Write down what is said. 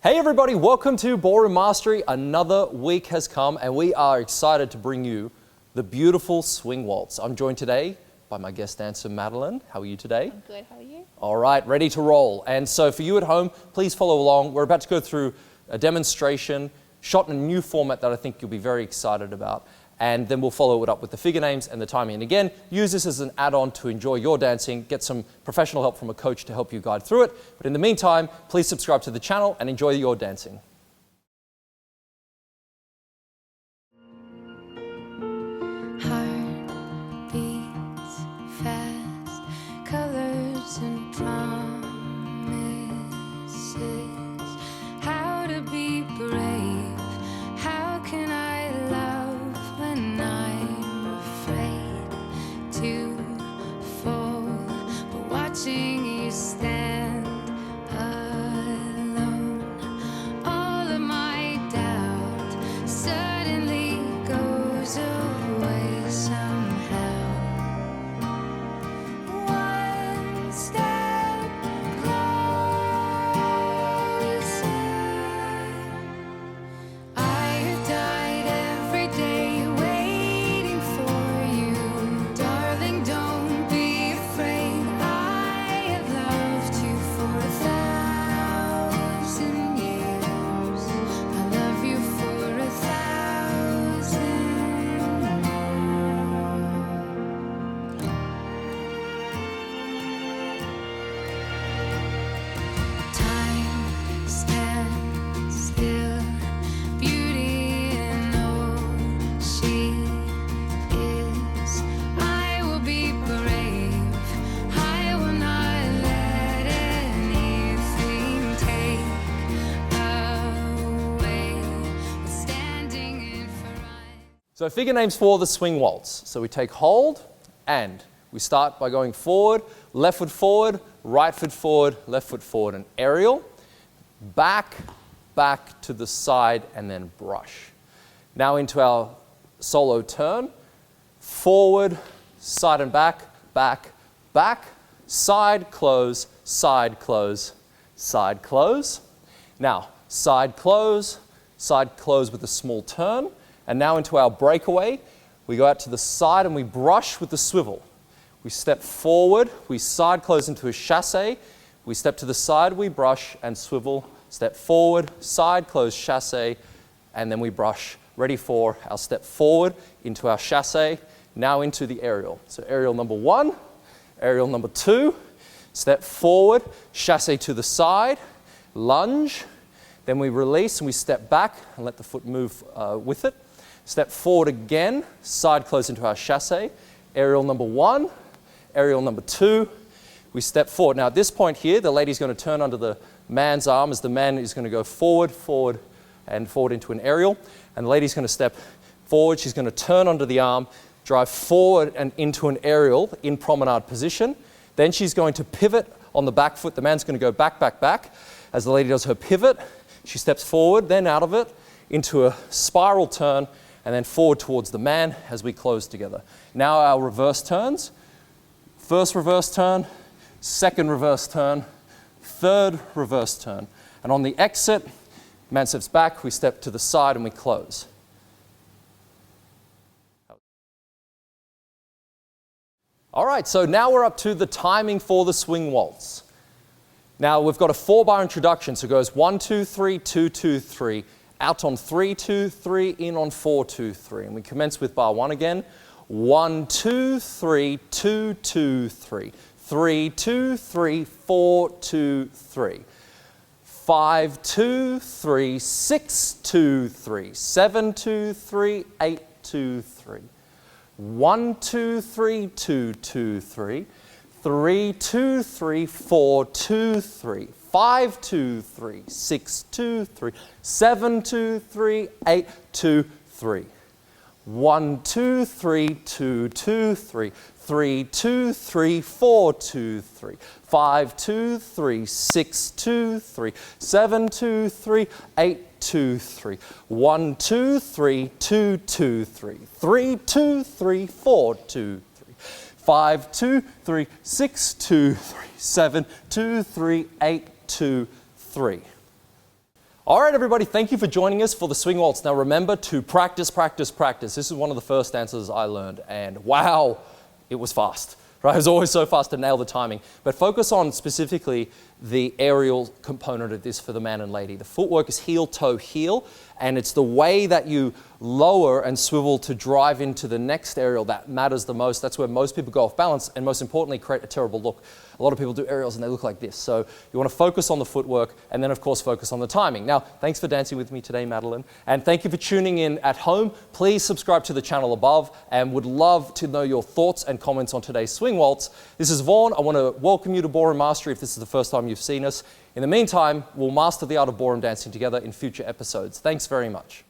Hey everybody, welcome to Ballroom Mastery. Another week has come and we are excited to bring you the beautiful Swing Waltz. I'm joined today by my guest dancer, Madeline. How are you today? I'm good, how are you? All right, ready to roll. And so for you at home, please follow along. We're about to go through a demonstration shot in a new format that I think you'll be very excited about. And then we'll follow it up with the figure names and the timing. And again, use this as an add-on to enjoy your dancing, get some professional help from a coach to help you guide through it. But in the meantime, please subscribe to the channel and enjoy your dancing. Heart beats fast, colors and promises. How to be brave, how can I love when I'm afraid to fall, but watching you stand alone, all of my doubt suddenly goes away somehow. One step closer. I have died every day waiting for you. Darling, don't be afraid. I have loved you for 1,000 years. I love you for 1,000 more. Time stands still, beauty in all she is. I will be brave, I will not let anything take away what's standing in front. So figure names for the Swing Waltz. So we take hold and we start by going forward, left foot forward, right foot forward, left foot forward, and aerial. Back, back to the side, and then brush. Now into our solo turn. Forward, side and back, back, back, side, close, side, close, side, close. Now, side, close with a small turn. And now into our breakaway. We go out to the side and we brush with the swivel. We step forward, we side close into a chasse. We step to the side, we brush and swivel. Step forward, side close, chasse, and then we brush. Ready for our step forward into our chasse. Now into the aerial. So aerial number 1, aerial number 2. Step forward, chasse to the side, lunge. Then we release and we step back and let the foot move with it. Step forward again, side close into our chasse. Aerial number 1, aerial number 2. We step forward. Now at this point here, the lady's going to turn under the man's arm as the man is going to go forward, forward, and forward into an aerial. And the lady's going to step forward. She's going to turn under the arm, drive forward and into an aerial in promenade position. Then she's going to pivot on the back foot. The man's going to go back, back, back. As the lady does her pivot, she steps forward, then out of it, into a spiral turn, and then forward towards the man as we close together. Now our reverse turns. First reverse turn, second reverse turn, third reverse turn. And on the exit, man steps back, we step to the side and we close. All right, so now we're up to the timing for the Swing Waltz. Now we've got a 4-bar introduction, so it goes 1, 2, 3, 2, 2, 3. Out on 3, 2, 3, in on 4, 2, 3. And we commence with bar 1 again. 1, 2, 3, 2, 2, 3. 3, 2, 3, 4, 2, 3. 5, 2, 3, 6, 2, 3. 7, 2, 3, 8, 2, 3. 1, 2, 3, 2, 2, 3. 3, 2, 3, 4, 2, 3. 5, 2, 3, 6, 2, 3, 7, 2, 3, 8, 2, 3. 1, 2, 3, 2, 2, 3. 3, 2, 3, 4, 2, 3. 5, 2, 3, 6, 2, 3. 7, 2, 3, 8, 2, 3. 1, 2, 3, 2, 2, 3. 3, 2, 3, 4, 2, 3. 5, 2, 3, 6, 2, 3. 7, 2, 3, 8, 2, 3. All right, everybody, thank you for joining us for the Swing Waltz. Now remember to practice, practice, practice. This is one of the first dances I learned, and wow, it was fast. Right? It was always so fast to nail the timing. But focus on specifically the aerial component of this for the man and lady. The footwork is heel, toe, heel, and it's the way that you lower and swivel to drive into the next aerial that matters the most. That's where most people go off balance and most importantly create a terrible look. A lot of people do aerials and they look like this. So you want to focus on the footwork and then of course focus on the timing. Now, thanks for dancing with me today, Madeline. And thank you for tuning in at home. Please subscribe to the channel above and would love to know your thoughts and comments on today's Swing Waltz. This is Vaughan. I want to welcome you to Ballroom Mastery if this is the first time you've seen us. In the meantime, we'll master the art of ballroom dancing together in future episodes. Thanks very much.